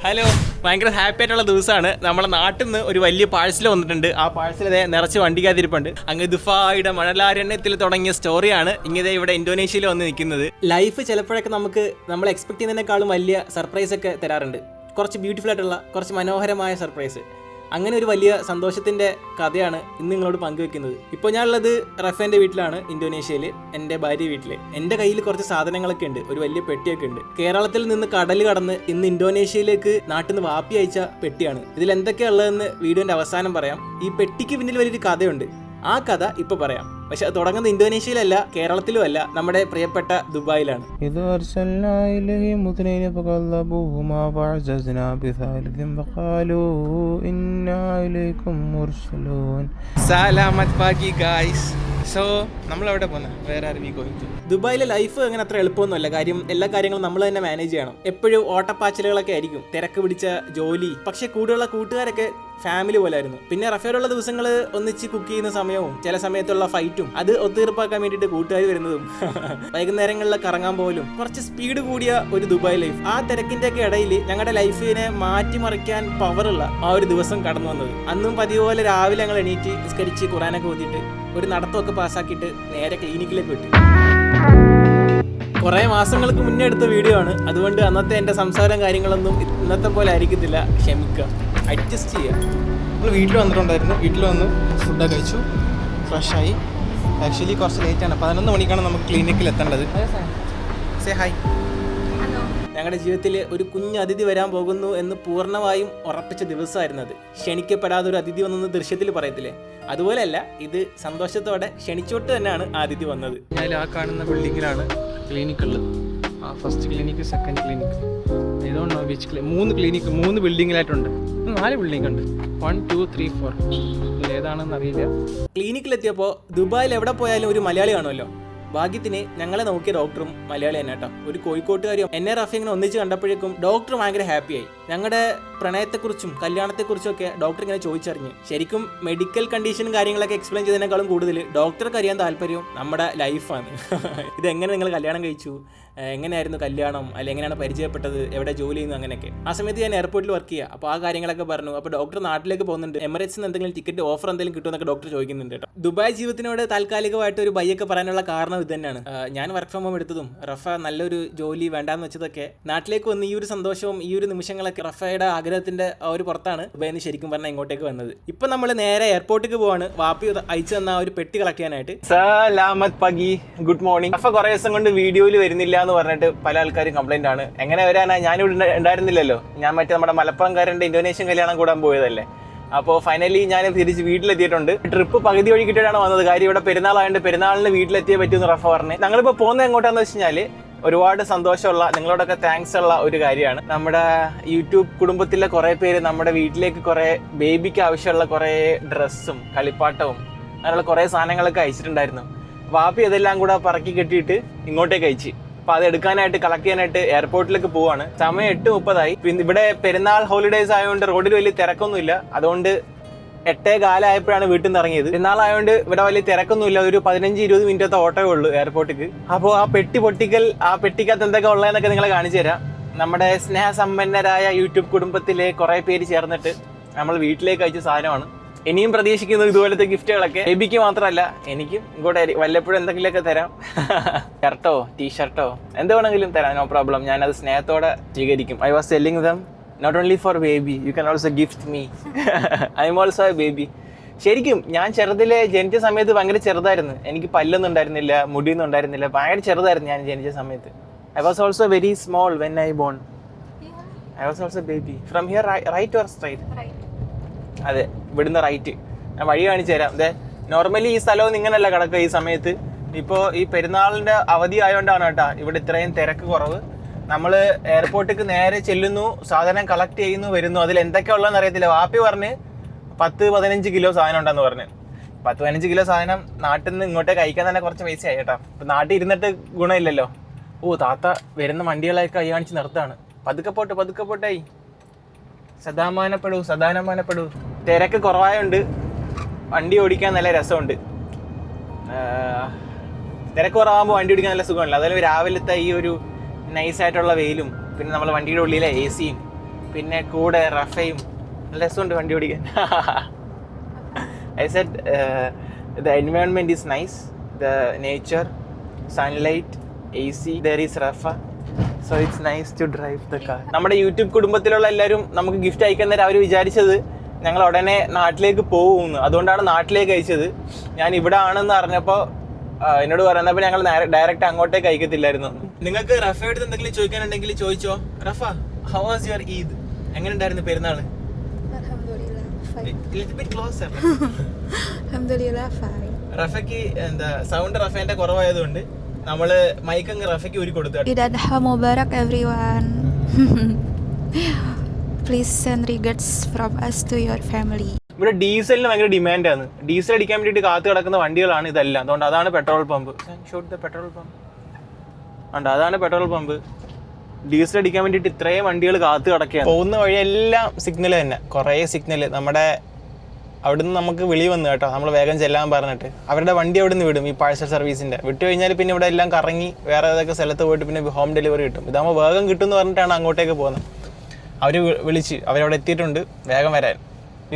Hello, ഭയങ്കര happy ആയിട്ടുള്ള ദിവസമാണ്. നമ്മുടെ നാട്ടിൽ നിന്ന് ഒരു വലിയ പാഴ്സൽ വന്നിട്ടുണ്ട്. ആ പാഴ്സൽ നിറച്ച് വണ്ടിക്കാതിരിപ്പുണ്ട്. അങ്ങ് ദുബായിയുടെ മണലാരണ്യത്തിൽ തുടങ്ങിയ സ്റ്റോറിയാണ് ഇങ്ങനെ ഇവിടെ ഇന്തോനേഷ്യയിൽ വന്ന് നിൽക്കുന്നത്. ലൈഫ് ചിലപ്പോഴൊക്കെ നമ്മൾ എക്സ്പെക്ട് ചെയ്യുന്നതിനേക്കാളും വലിയ സർപ്രൈസ് ഒക്കെ തരാറുണ്ട്. കുറച്ച് ബ്യൂട്ടിഫുൾ ആയിട്ടുള്ള കുറച്ച് മനോഹരമായ സർപ്രൈസ്. അങ്ങനെ ഒരു വലിയ സന്തോഷത്തിൻ്റെ കഥയാണ് ഇന്ന് നിങ്ങളോട് പങ്കുവെക്കുന്നത്. ഇപ്പോൾ ഞാനുള്ളത് റഫേൻ്റെ വീട്ടിലാണ്, ഇന്തോനേഷ്യയിൽ, എൻ്റെ ഭാര്യ വീട്ടിൽ. എൻ്റെ കയ്യിൽ കുറച്ച് സാധനങ്ങളൊക്കെ ഉണ്ട്, ഒരു വലിയ പെട്ടിയൊക്കെ ഉണ്ട്. കേരളത്തിൽ നിന്ന് കടൽ കടന്ന് ഇന്ന് ഇന്തോനേഷ്യയിലേക്ക് നാട്ടിൽ നിന്ന് വാപ്പി അയച്ച പെട്ടിയാണ്. ഇതിൽ എന്തൊക്കെയാണ് ഉള്ളതെന്ന് വീഡിയോൻ്റെ അവസാനം പറയാം. ഈ പെട്ടിക്ക് പിന്നിൽ വലിയൊരു കഥയുണ്ട്. ആ കഥ ഇപ്പൊ പറയാം. പക്ഷെ അത് തുടങ്ങുന്നത് ഇന്തോനേഷ്യയിലല്ല, കേരളത്തിലും അല്ല, നമ്മുടെ പ്രിയപ്പെട്ട ദുബായിലാണ്. സോ നമ്മളെവിടെ പോകുന്ന വേറെ ദുബായിലെ ലൈഫ് അങ്ങനെ അത്ര എളുപ്പമൊന്നുമല്ല. കാര്യം എല്ലാ കാര്യങ്ങളും നമ്മൾ തന്നെ മാനേജ് ചെയ്യണം. എപ്പോഴും ഓട്ടപ്പാച്ചിലുകളൊക്കെ ആയിരിക്കും, തിരക്ക് പിടിച്ച ജോലി. പക്ഷെ കൂടെയുള്ള കൂട്ടുകാരൊക്കെ ഫാമിലി പോലെ ആയിരുന്നു. പിന്നെ റഫേലുള്ള ദിവസങ്ങൾ ഒന്നിച്ച് കുക്ക് ചെയ്യുന്ന സമയവും ചില സമയത്തുള്ള ഫൈറ്റും അത് ഒത്തീർപ്പാക്കാൻ വേണ്ടിയിട്ട് കൂട്ടുകാർ വരുന്നതും വൈകുന്നേരങ്ങളിൽ കറങ്ങാൻ പോലും കുറച്ച് സ്പീഡ് കൂടിയ ഒരു ദുബായ് ലൈഫ്. ആ തിരക്കിന്റെ ഒക്കെ ഇടയിൽ ഞങ്ങളുടെ ലൈഫിനെ മാറ്റിമറിക്കാൻ പവറുള്ള ആ ഒരു ദിവസം കടന്നു വന്നത്. അന്നും പതിവ് പോലെ രാവിലെ ഞങ്ങൾ എണീറ്റ് നിസ്കരിച്ച് ഖുറാനൊക്കെ ഓതിയിട്ട് ഒരു നടത്തമൊക്കെ പാസ്സാക്കിയിട്ട് നേരെ ക്ലിനിക്കിലേക്ക് വിട്ടു. കുറേ മാസങ്ങൾക്ക് മുന്നേ എടുത്ത വീഡിയോ ആണ്, അതുകൊണ്ട് അന്നത്തെ എൻ്റെ സംസാരം കാര്യങ്ങളൊന്നും ഇന്നത്തെ പോലെ ആയിരിക്കത്തില്ല. ക്ഷമിക്കുക, അഡ്ജസ്റ്റ് ചെയ്യുക. നമ്മൾ വീട്ടിൽ വന്നിട്ടുണ്ടായിരുന്നു. വീട്ടിൽ വന്ന് ഫുഡൊക്കെ കഴിച്ചു, ഫ്രഷായി. ആക്ച്വലി കുറച്ച് ലേറ്റാണ്, 11 മണിക്കാണ് നമുക്ക് ക്ലിനിക്കിൽ എത്തേണ്ടത്. Say hi. ഞങ്ങളുടെ ജീവിതത്തിൽ ഒരു കുഞ്ഞ് അതിഥി വരാൻ പോകുന്നു എന്ന് പൂർണ്ണമായും ഉറപ്പിച്ച ദിവസമായിരുന്നു അത്. ക്ഷണിക്കപ്പെടാതെ ഒരു അതിഥി വന്നെന്ന് ദൃശ്യത്തിൽ പറയത്തില്ലേ, അതുപോലെയല്ല, ഇത് സന്തോഷത്തോടെ ക്ഷണിച്ചോട്ട് തന്നെയാണ് ആ അതിഥി വന്നത്. ഞാൻ ആ കാണുന്ന ബിൽഡിങ്ങിലാണ് ക്ലിനിക് ഉള്ളത്. ആ ഫസ്റ്റ് ക്ലിനിക്ക്, സെക്കൻഡ് ക്ലിനിക്ക്, ഇതുകൊണ്ടോ വിച്ച് 3 ബിൽഡിങ്ങിലായിട്ടുണ്ട്. 4 ബിൽഡിംഗ് ഉണ്ട്. 1, 2, 3, 4. ഏതാണെന്ന് അറിയില്ല. ക്ലിനിക്കിലെത്തിയപ്പോൾ ദുബായിൽ എവിടെ പോയാലും ഒരു മലയാളി കാണുമല്ലോ. ഭാഗ്യത്തിന് ഞങ്ങളെ നോക്കിയ ഡോക്ടറും മലയാളി തന്നെ കേട്ടോ. ഒരു കോഴിക്കോട്ടുകാരും എന്നെ റഫി ഇങ്ങനെ ഒന്നിച്ച് കണ്ടപ്പോഴേക്കും ഡോക്ടർ ഭയങ്കര ഹാപ്പിയായി. ഞങ്ങളുടെ പ്രണയത്തെക്കുറിച്ചും കല്യാണത്തെക്കുറിച്ചും ഒക്കെ ഡോക്ടർ ഇങ്ങനെ ചോദിച്ചറിഞ്ഞ്. ശരിക്കും മെഡിക്കൽ കണ്ടീഷനും കാര്യങ്ങളൊക്കെ എക്സ്പ്ലെയിൻ ചെയ്തതിനേക്കാളും കൂടുതൽ ഡോക്ടർക്ക് അറിയാൻ താല്പര്യവും നമ്മുടെ ലൈഫാണ്. ഇതെങ്ങനെ നിങ്ങൾ കല്യാണം കഴിച്ചു, എങ്ങനെയായിരുന്നു കല്യാണം, അല്ലെങ്കിൽ എങ്ങനെയാണ് പരിചയപ്പെട്ടത്, എവിടെ ജോലി ചെയ്യുന്നു, അങ്ങനെയൊക്കെ. ആ സമയത്ത് ഞാൻ എയർപോർട്ടിൽ വർക്ക് ചെയ്യുക. അപ്പോൾ ആ കാര്യങ്ങളൊക്കെ പറഞ്ഞു. അപ്പോൾ ഡോക്ടർ നാട്ടിലേക്ക് പോകുന്നുണ്ട്, എമിറേറ്റ്സിൽ നിന്ന് എന്തെങ്കിലും ടിക്കറ്റ് ഓഫർ എന്തെങ്കിലും കിട്ടുമെന്നൊക്കെ ഡോക്ടർ ചോദിക്കുന്നുണ്ട് കേട്ടോ. ദുബായ് ജീവിതത്തിനോട് താൽക്കാലികമായിട്ട് ഒരു ബൈയൊക്കെ പറയാനുള്ള കാരണം ഇത് തന്നെയാണ്. ഞാൻ വർക്ക് ഫ്രം ഹോം എടുത്തതും റഫ നല്ലൊരു ജോലി വേണ്ടാന്ന് വെച്ചതൊക്കെ നാട്ടിലേക്ക് വന്ന് ഈ ഒരു സന്തോഷവും ഈ ഒരു നിമിഷങ്ങളൊക്കെ റഫയുടെ ആഗ്രഹത്തിന്റെ ആ ഒരു പുറത്താണ് ദുബായിൽ നിന്ന് ശരിക്കും പറഞ്ഞാൽ ഇങ്ങോട്ടേക്ക് വന്നത്. ഇപ്പൊ നമ്മൾ നേരെ എയർപോർട്ടിലേക്ക് പോവാണ്, വാപ്പി അയച്ചു തന്ന ഒരു പെട്ടി കളക്ട് ചെയ്യാനായിട്ട്. സലാമത്ത് പഗി, ഗുഡ് മോർണിംഗ്. റഫ കുറെ ദിവസം കൊണ്ട് വീഡിയോയിൽ വരുന്നില്ല എന്ന് പറഞ്ഞിട്ട് പല ആൾക്കാരും കംപ്ലൈന്റ് ആണ്. എങ്ങനെ വരാനാ, ഞാനിവിടെ ഉണ്ടായിരുന്നില്ലല്ലോ. ഞാൻ മറ്റേ നമ്മുടെ മലപ്പുറംകാരന്റെ ഇന്തോനേഷ്യൻ കല്യാണം കൂടാൻ പോയതല്ലേ. അപ്പോൾ ഫൈനലി ഞാൻ തിരിച്ച് വീട്ടിലെത്തിയിട്ടുണ്ട്. ട്രിപ്പ് പകുതി വഴി കിട്ടിയിട്ടാണ് വന്നത്. കാര്യം ഇവിടെ പെരുന്നാളായതുകൊണ്ട് പെരുന്നാളിന് വീട്ടിലെത്തിയേ പറ്റുമെന്ന് റഫ പറഞ്ഞു. ഞങ്ങളിപ്പോൾ പോകുന്നത് എങ്ങോട്ടാന്ന് വെച്ച് കഴിഞ്ഞാൽ ഒരുപാട് സന്തോഷമുള്ള, നിങ്ങളോടൊക്കെ താങ്ക്സ് ഉള്ള ഒരു കാര്യമാണ്. നമ്മുടെ യൂട്യൂബ് കുടുംബത്തിലെ കുറേ പേര് നമ്മുടെ വീട്ടിലേക്ക് കുറേ ബേബിക്ക് ആവശ്യമുള്ള കുറേ ഡ്രസ്സും കളിപ്പാട്ടവും അങ്ങനെയുള്ള കുറേ സാധനങ്ങളൊക്കെ അയച്ചിട്ടുണ്ടായിരുന്നു. വാപ്പി അതെല്ലാം കൂടെ പറക്കി കെട്ടിയിട്ട് ഇങ്ങോട്ടേക്ക് അയച്ചു. അപ്പോൾ അത് എടുക്കാനായിട്ട് കളക്ട് ചെയ്യാനായിട്ട് എയർപോർട്ടിലേക്ക് പോവാണ്. സമയം 8:30. പിന്നെ ഇവിടെ പെരുന്നാൾ ഹോളിഡേയ്സ് ആയതുകൊണ്ട് റോഡിൽ വലിയ തിരക്കൊന്നുമില്ല. അതുകൊണ്ട് 8:15 ആയപ്പോഴാണ് വീട്ടിൽ നിന്ന് ഇറങ്ങിയത്. പെരുന്നാളായതുകൊണ്ട് ഇവിടെ വലിയ തിരക്കൊന്നുമില്ല. ഒരു 15-20 മിനിറ്റത്തെ ഓട്ടോയേ ഉള്ളൂ എയർപോർട്ടിക്ക്. അപ്പോൾ ആ പെട്ടി പൊട്ടിക്കൽ, ആ പെട്ടിക്കകത്ത് എന്തൊക്കെ ഉള്ളതെന്നൊക്കെ നിങ്ങളെ കാണിച്ചു തരാം. നമ്മുടെ സ്നേഹസമ്പന്നരായ യൂട്യൂബ് കുടുംബത്തിലെ കുറേ പേര് ചേർന്നിട്ട് നമ്മൾ വീട്ടിലേക്ക് അയച്ച സാധനമാണ്. ഇനിയും പ്രതീക്ഷിക്കുന്നു ഇതുപോലത്തെ ഗിഫ്റ്റുകളൊക്കെ. ബേബിക്ക് മാത്രമല്ല എനിക്കും ഇങ്ങോട്ട് വല്ലപ്പോഴും എന്തെങ്കിലുമൊക്കെ തരാം. ഷർട്ടോ ടീഷർട്ടോ എന്ത് വേണമെങ്കിലും തരാം, നോ പ്രോബ്ലം. ഞാനത് സ്നേഹത്തോടെ സ്വീകരിക്കും. I was selling them not only for baby, you can also gift me. I am also a baby. ശരിക്കും ഞാൻ ചെറുതിലെ ജനിച്ച സമയത്ത് ഭയങ്കര ചെറുതായിരുന്നു. എനിക്ക് പല്ലൊന്നും ഉണ്ടായിരുന്നില്ല, മുടിയൊന്നും ഉണ്ടായിരുന്നില്ല, ഭയങ്കര ചെറുതായിരുന്നു ഞാൻ ജനിച്ച സമയത്ത്. I was also very small when I born. I was also baby. From here right or straight? അതെ, ഇവിടുന്ന് റൈറ്റ്. ഞാൻ വഴി കാണിച്ചു തരാം. അതെ, നോർമലി ഈ സ്ഥലവും ഇങ്ങനെയല്ല കിടക്കുക ഈ സമയത്ത്. ഇപ്പോൾ ഈ പെരുന്നാളിൻ്റെ അവധി ആയതുകൊണ്ടാണ് കേട്ടോ ഇവിടെ ഇത്രയും തിരക്ക് കുറവ്. നമ്മൾ എയർപോർട്ടിലേക്ക് നേരെ ചെല്ലുന്നു, സാധനം കളക്ട് ചെയ്യുന്നു, വരുന്നു. അതിൽ എന്തൊക്കെയാ ഉള്ളതെന്ന് അറിയത്തില്ല. വാപ്പി പറഞ്ഞ് 10-15 കിലോ സാധനം ഉണ്ടെന്ന് പറഞ്ഞ്. 10-15 കിലോ സാധനം നാട്ടിൽ നിന്ന് ഇങ്ങോട്ടേക്ക് അയക്കാൻ തന്നെ കുറച്ച് പൈസയായി കേട്ടോ. ഇപ്പം നാട്ടിൽ ഇരുന്നിട്ട് ഗുണമില്ലല്ലോ. ഓ, താത്ത വരുന്ന വണ്ടികളൊക്കെ കൈ കാണിച്ച് നിർത്താണ്. പതുക്കെ പോട്ടായി. സദാനമാനപ്പെടൂ. തിരക്ക് കുറവായുണ്ട് വണ്ടി ഓടിക്കാൻ നല്ല രസമുണ്ട്. തിരക്ക് കുറവാകുമ്പോൾ വണ്ടി ഓടിക്കാൻ നല്ല സുഖമല്ല. അതുപോലെ രാവിലത്തെ ഈ ഒരു നൈസായിട്ടുള്ള വെയിലും പിന്നെ നമ്മൾ വണ്ടിയുടെ ഉള്ളിലെ AC യും പിന്നെ കൂടെ റഫയും. നല്ല രസമുണ്ട് വണ്ടി ഓടിക്കാൻ. I said the environment is nice, the nature, sunlight, AC, there is Rafa, so it's nice to drive the car. നമ്മുടെ യൂട്യൂബ് കുടുംബത്തിലുള്ള എല്ലാവരും നമുക്ക് ഗിഫ്റ്റ് അയക്കാൻ നേരം അവർ വിചാരിച്ചത് ഞങ്ങൾ ഉടനെ നാട്ടിലേക്ക് പോകുമെന്ന്. അതുകൊണ്ടാണ് നാട്ടിലേക്ക് അയച്ചത്. ഞാൻ ഇവിടെ ആണെന്ന് അറിഞ്ഞപ്പോൾ എന്നോട് പറയുന്നപ്പോൾ ഞങ്ങൾ ഡയറക്റ്റ് അങ്ങോട്ടേക്ക് അയക്കത്തില്ലായിരുന്നു. നിങ്ങൾക്ക് റഫയുടെ എന്തെങ്കിലും ചോദിക്കാനുണ്ടെങ്കിൽ ചോദിച്ചോ. Rafa, how was your Eid? എങ്ങനെ ഉണ്ടായിരുന്നു പെരുന്നാൾ? റഫയ്ക്ക് എന്താ സൗണ്ട് റഫേന്റെ കുറവായതുകൊണ്ട് നമ്മള് മൈക്ക് അങ്ങ് റഫയ്ക്ക് ഊരി കൊടുത്തു. Eid Adha Mubarak everyone. Please send regards from us to your family. ഇവിടെ ഡീസലിന് ഭയങ്കര ഡിമാൻഡാണ്. ഡീസൽ അടിക്കാൻ വേണ്ടിയിട്ട് കാത്തു കിടക്കുന്ന വണ്ടികളാണ് ഇതെല്ലാം. അതുകൊണ്ട് അതാണ് പെട്രോൾ പമ്പ്. പെട്രോൾ പമ്പ് ഉണ്ട്, അതാണ് പെട്രോൾ പമ്പ്. ഡീസൽ അടിക്കാൻ വേണ്ടിയിട്ട് ഇത്രയും വണ്ടികൾ കാത്തു കിടക്കുകയാണ്. പോകുന്ന വഴിയെല്ലാം സിഗ്നൽ തന്നെ, കുറേ സിഗ്നൽ. നമ്മുടെ അവിടുന്ന് നമുക്ക് വിളി വന്നു കേട്ടോ, നമ്മൾ വേഗം ചെല്ലാൻ പറഞ്ഞിട്ട്. അവരുടെ വണ്ടി അവിടെ നിന്ന് വിടും, ഈ പാഴ്സൽ സർവീസിൻ്റെ. വിട്ടു കഴിഞ്ഞാൽ പിന്നെ ഇവിടെ എല്ലാം കറങ്ങി വേറെ ഏതൊക്കെ സ്ഥലത്ത് പോയിട്ട് പിന്നെ ഹോം ഡെലിവറി കിട്ടും. ഇതാകുമ്പോൾ വേഗം കിട്ടും എന്ന് പറഞ്ഞിട്ടാണ് അങ്ങോട്ടേക്ക് പോകുന്നത്. അവർ വിളിച്ച് അവരവിടെ എത്തിയിട്ടുണ്ട് വേഗം വരാൻ.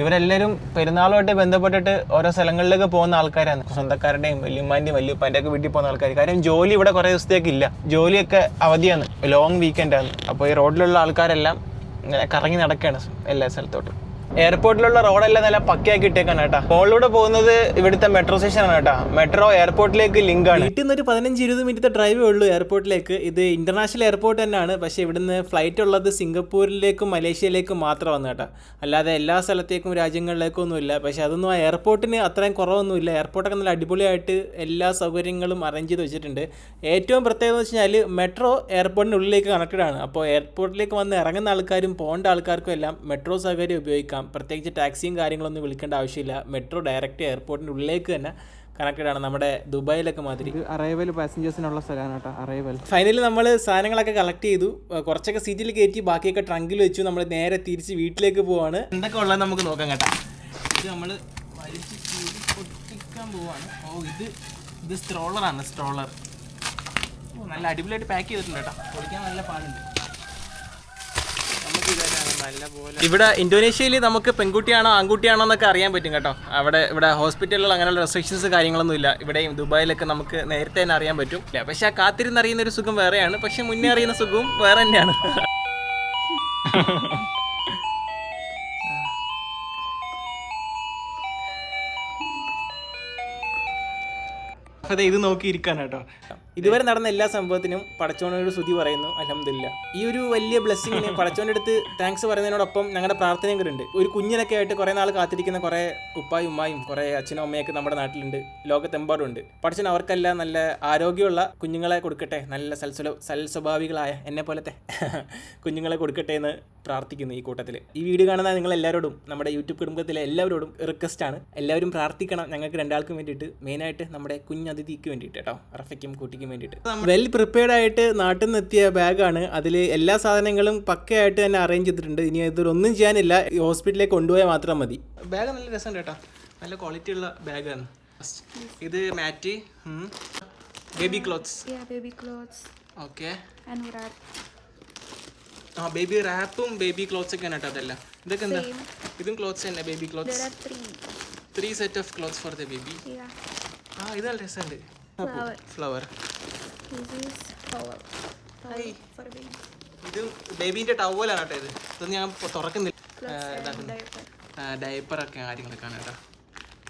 ഇവരെല്ലാവരും പെരുന്നാളുമായിട്ട് ബന്ധപ്പെട്ടിട്ട് ഓരോ സ്ഥലങ്ങളിലേക്ക് പോകുന്ന ആൾക്കാരാണ്. സ്വന്തക്കാരുടെയും വല്യമ്മാൻ്റെയും വല്യപ്പാൻ്റെ ഒക്കെ വീട്ടിൽ പോകുന്ന ആൾക്കാർ. കാര്യം ജോലി ഇവിടെ കുറേ ദിവസത്തേക്ക് ഇല്ല, ജോലിയൊക്കെ അവധിയാണ്, ലോങ് വീക്കെൻഡാണ്. അപ്പോൾ ഈ റോഡിലുള്ള ആൾക്കാരെല്ലാം ഇങ്ങനെ കറങ്ങി നടക്കുകയാണ് എല്ലാ സ്ഥലത്തോട്ടും. എയർപോർട്ടിലുള്ള റോഡെല്ലാം നല്ല പക്കയാക്കി ഇട്ടേക്കാണ് കേട്ടോ. മുകളിലൂടെ പോകുന്നത് ഇവിടുത്തെ മെട്രോ സ്റ്റേഷനാണ് കേട്ടോ. മെട്രോ എയർപോർട്ടിലേക്ക് ലിങ്ക് ആണ്. വീട്ടിൽ നിന്ന് ഒരു 15-20 മിനിറ്റ് ഡ്രൈവേ ഉള്ളൂ എയർപോർട്ടിലേക്ക്. ഇത് ഇന്റർനാഷണൽ എയർപോർട്ട് തന്നെയാണ്, പക്ഷേ ഇവിടുന്ന് ഫ്ലൈറ്റ് ഉള്ളത് സിംഗപ്പൂരിലേക്കും മലേഷ്യയിലേക്കും മാത്രമാണ് കേട്ടോ. അല്ലാതെ എല്ലാ സ്ഥലത്തേക്കും രാജ്യങ്ങളിലേക്കും ഒന്നുമില്ല. പക്ഷേ അതൊന്നും ആ എയർപോർട്ടിന് അത്രയും കുറവൊന്നുമില്ല. എയർപോർട്ടൊക്കെ നല്ല അടിപൊളിയായിട്ട് എല്ലാ സൗകര്യങ്ങളും അറേഞ്ച് ചെയ്ത് വെച്ചിട്ടുണ്ട്. ഏറ്റവും പ്രത്യേകത എന്ന് വെച്ച് കഴിഞ്ഞാൽ മെട്രോ എയർപോർട്ടിൻ്റെ ഉള്ളിലേക്ക് കണക്റ്റഡ് ആണ്. അപ്പോൾ എയർപോർട്ടിലേക്ക് വന്ന് ഇറങ്ങുന്ന ആൾക്കാരും പോകേണ്ട ആൾക്കാർക്കും എല്ലാം മെട്രോ സൗകര്യം ഉപയോഗിക്കാം. പ്രത്യേകിച്ച് ടാക്സിയും കാര്യങ്ങളൊന്നും വിളിക്കേണ്ട ആവശ്യമില്ല. മെട്രോ ഡയറക്റ്റ് എയർപോർട്ടിൻ്റെ ഉള്ളിലേക്ക് തന്നെ കണക്റ്റഡ് ആണ്. നമ്മുടെ ദുബായിലൊക്കെ മാതിരി. അറൈവൽ പാസഞ്ചേഴ്സിനുള്ള സ്ഥലമാണ് കേട്ടോ, അറൈവൽ. ഫൈനലി നമ്മൾ സാധനങ്ങളൊക്കെ കളക്ട് ചെയ്തു. കുറച്ചൊക്കെ സീറ്റിൽ കയറ്റി ബാക്കിയൊക്കെ ട്രങ്കിൽ വെച്ചു. നമ്മൾ നേരെ തിരിച്ച് വീട്ടിലേക്ക് പോവാണ്. എന്തൊക്കെ ഉള്ളത് നമുക്ക് നോക്കാം കേട്ടോ. ഇത് നമ്മൾ വലിച്ച് പൊട്ടിക്കാൻ പോവാണ്. ഇത് സ്ട്രോളറാണ്, സ്ട്രോളർ. നല്ല അടിപൊളിയായിട്ട് പാക്ക് ചെയ്തിട്ടുണ്ട് കേട്ടോ. പൊടിക്കാൻ നല്ല പാടുണ്ട്. ഇവിടെ ഇന്തോനേഷ്യയിൽ നമുക്ക് പെൺകുട്ടിയാണോ ആൺകുട്ടിയാണോ എന്നൊക്കെ അറിയാൻ പറ്റും കേട്ടോ. ഇവിടെ ഹോസ്പിറ്റലിൽ അങ്ങനെയുള്ള റെസ്ട്രിക്ഷൻസ് കാര്യങ്ങളൊന്നും ഇല്ല. ഇവിടെയും ദുബായിലൊക്കെ നമുക്ക് നേരത്തെ തന്നെ അറിയാൻ പറ്റും. പക്ഷെ ആ കാത്തിരുന്ന് അറിയുന്ന ഒരു സുഖം വേറെയാണ്, പക്ഷെ മുന്നേ അറിയുന്ന സുഖവും വേറെ തന്നെയാണ്. അതെ, ഇത് നോക്കിയിരിക്കാണ് കേട്ടോ. ഇതുവരെ നടന്ന എല്ലാ സംഭവത്തിനും പടച്ചോനോട് സ്തുതി പറയുന്നു, അൽഹംദുലില്ലാ. ഈ ഒരു വലിയ ബ്ലെസ്സിങ്ങിന് പടച്ചോൻ്റെ അടുത്ത് താങ്ക്സ് പറയുന്നതിനോടൊപ്പം ഞങ്ങളുടെ പ്രാർത്ഥനയും കൂടെ ഉണ്ട്. ഒരു കുഞ്ഞിനൊക്കെ ആയിട്ട് കുറേ നാൾ കാത്തിരിക്കുന്ന കുറേ ഉപ്പായും ഉമ്മായും കുറേ അച്ഛനും അമ്മയൊക്കെ നമ്മുടെ നാട്ടിലുണ്ട്, ലോകത്തെമ്പാടും ഉണ്ട്. പടച്ചോൻ അവർക്കെല്ലാം നല്ല ആരോഗ്യമുള്ള കുഞ്ഞുങ്ങളെ കൊടുക്കട്ടെ, നല്ല സൽസ്വഭാവികളായ എന്നെ പോലത്തെ കുഞ്ഞുങ്ങളെ കൊടുക്കട്ടെ എന്ന് പ്രാർത്ഥിക്കുന്നു ഈ കൂട്ടത്തിൽ. ഈ വീഡിയോ കാണുന്ന നിങ്ങളെല്ലാവരോടും, നമ്മുടെ യൂട്യൂബ് കുടുംബത്തിലെ എല്ലാവരോടും റിക്വസ്റ്റാണ്, എല്ലാവരും പ്രാർത്ഥിക്കണം ഞങ്ങൾക്ക് രണ്ടാൾക്കും വേണ്ടിയിട്ട്, മെയിനായിട്ട് നമ്മുടെ കുഞ്ഞതിഥിക്ക് വേണ്ടിയിട്ട് കേട്ടോ, റഫയ്ക്കും കുട്ടിക്കും വേണ്ടിയിട്ട്. വെൽ പ്രിപ്പയർഡ് ആയിട്ട് നാട്ടിൽ നിന്ന് എത്തിയ ബാഗാണ്. അതിൽ എല്ലാ സാധനങ്ങളും പക്കയായിട്ട് തന്നെ അറേഞ്ച് ചെയ്തിട്ടുണ്ട്. ഇനി ഇതൊന്നും ചെയ്യാനില്ല, ഹോസ്പിറ്റലിലേക്ക് കൊണ്ടുപോയാൽ മാത്രം മതി. ബാഗ് നല്ല രസമുണ്ട് കേട്ടോ, നല്ല ക്വാളിറ്റി ഉള്ള ബാഗാണ്. ഇത് mat baby clothes. Okay, baby റാപ്പും ബേബി ക്ലോത്ത്സ് ഒക്കെ ആണ് കേട്ടോ. അതെല്ലാം ഇതൊക്കെ എന്താ? ഇതും ക്ലോത്ത്സ് തന്നെ, baby clothes. 3 set of clothes for the baby. ഇത് നല്ല രസമുണ്ട്. ഫ്ലവർ. ഇത് ബേബീൻ്റെ ടവലാണ് കേട്ടോ. ഇതൊന്നും ഞാൻ തുറക്കുന്നില്ല. ഡയപ്പറൊക്കെ കാര്യങ്ങളൊക്കെ ആണ് കേട്ടോ.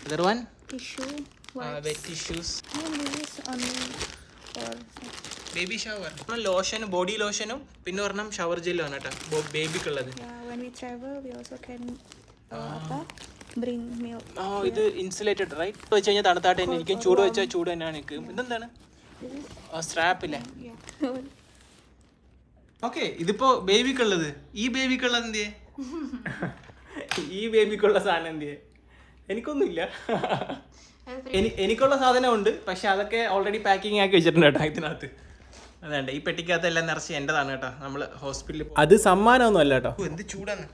Other one wet tissues, baby shower, ലോഷനും ബോഡി ലോഷനും പിന്നെ ഒരെണ്ണം ഷവർ ജെല്ലും ആണ് കേട്ടോ ബേബിക്കുള്ളത്. ഇത് ഇൻസുലേറ്റഡ് റൈറ്റ്. വെച്ച് കഴിഞ്ഞാൽ തണുത്തായിട്ട് തന്നെ ഇരിക്കും, ചൂട് വെച്ചാൽ ചൂട് തന്നെയാണ് നിൽക്കും. ഇതെന്താണ്? സ്ട്രാപ്പില്ലേ? ഓക്കെ, ഇതിപ്പോ ബേബിക്കുള്ളത്. ഈ ബേബിക്കുള്ളത് എന്തിയെ? ഈ ബേബിക്കുള്ള സാധനം എന്തിയെ? എനിക്കൊന്നുമില്ല. എനിക്കുള്ള സാധനമുണ്ട്, പക്ഷെ അതൊക്കെ ഓൾറെഡി പാക്കിംഗ് ആക്കി വെച്ചിട്ടുണ്ട് കേട്ടോ ഇതിനകത്ത്. അതേണ്ട, ഈ പെട്ടിക്കകത്ത് എല്ലാം നിറച്ച് എൻ്റെതാണ് കേട്ടോ. നമ്മൾ ഹോസ്പിറ്റലിൽ അത് സമ്മാനമൊന്നും അല്ല കേട്ടോ. എന്ത് ചൂടാണ്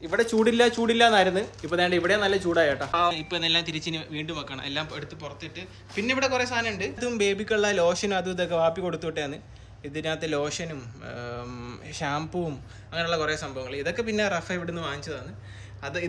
ഇവിടെ. ചൂടില്ല എന്നായിരുന്നു. ഇപ്പൊ വേണ്ട ഇവിടെ നല്ല ചൂടായി കേട്ടോ. ഇപ്പൊ ഇതെല്ലാം തിരിച്ചിന് വീണ്ടും വെക്കണം, എല്ലാം എടുത്ത് പുറത്തിട്ട്. പിന്നെ ഇവിടെ കുറെ സാധനം ഉണ്ട്. ഇതും ബേബിക്കുള്ള ലോഷനും അതും ഇതൊക്കെ വാപ്പി കൊടുത്തുവിട്ടാണ്. ഇതിനകത്ത് ലോഷനും ഷാമ്പുവും അങ്ങനെയുള്ള കുറേ സംഭവങ്ങൾ. ഇതൊക്കെ പിന്നെ റഫ ഇവിടുന്ന് വാങ്ങിച്ചതാണ്.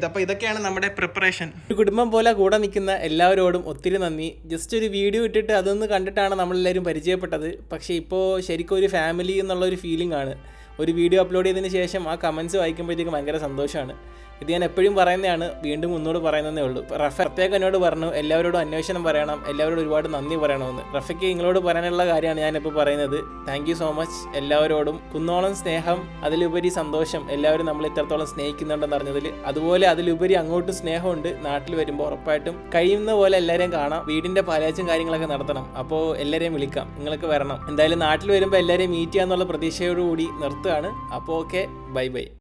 അപ്പോൾ ഇതൊക്കെയാണ് നമ്മുടെ പ്രിപ്പറേഷൻ. ഒരു കുടുംബം പോലെ കൂടെ നിൽക്കുന്ന എല്ലാവരോടും ഒത്തിരി നന്ദി. ജസ്റ്റ് ഒരു വീഡിയോ ഇട്ടിട്ട് അതൊന്ന് കണ്ടിട്ടാണ് നമ്മളെല്ലാവരും പരിചയപ്പെട്ടത്. പക്ഷേ ഇപ്പോൾ ശരിക്കും ഒരു ഫാമിലി എന്നുള്ളൊരു ഫീലിംഗ് ആണ്. ഒരു വീഡിയോ അപ്ലോഡ് ചെയ്തതിന് ശേഷം ആ കമൻസ് വായിക്കുമ്പോഴത്തേക്കും ഭയങ്കര സന്തോഷമാണ്. ഇത് ഞാൻ എപ്പോഴും പറയുന്നതാണ്, വീണ്ടും ഒന്നുകൂടെ പറയുന്നതേ ഉള്ളൂ. റഫ പ്രത്യേകം എന്നോട് പറഞ്ഞു എല്ലാവരോടും അന്വേഷണം പറയണം, എല്ലാവരോടും ഒരുപാട് നന്ദി പറയണമെന്ന്. റഫയ്ക്ക് നിങ്ങളോട് പറയാനുള്ള കാര്യമാണ് ഞാനിപ്പോൾ പറയുന്നത്. താങ്ക് യു സോ മച്ച് എല്ലാവരോടും. കുന്നോളം സ്നേഹം, അതിലുപരി സന്തോഷം. എല്ലാവരും നമ്മൾ ഇത്രത്തോളം സ്നേഹിക്കുന്നുണ്ടെന്ന് അറിഞ്ഞതിൽ. അതുപോലെ അതിലുപരി അങ്ങോട്ടും സ്നേഹമുണ്ട്. നാട്ടിൽ വരുമ്പോൾ ഉറപ്പായിട്ടും കഴിയുന്ന പോലെ എല്ലാവരെയും കാണാം. വീടിൻ്റെ പാലാച്ചും കാര്യങ്ങളൊക്കെ നടത്തണം. അപ്പോൾ എല്ലാവരെയും വിളിക്കാം, നിങ്ങൾക്ക് വരണം. എന്തായാലും നാട്ടിൽ വരുമ്പോൾ എല്ലാവരെയും മീറ്റ് ചെയ്യാന്നുള്ള പ്രതീക്ഷയോടുകൂടി നിർത്തുകയാണ്. അപ്പോൾ ഓക്കെ, ബൈ ബൈ.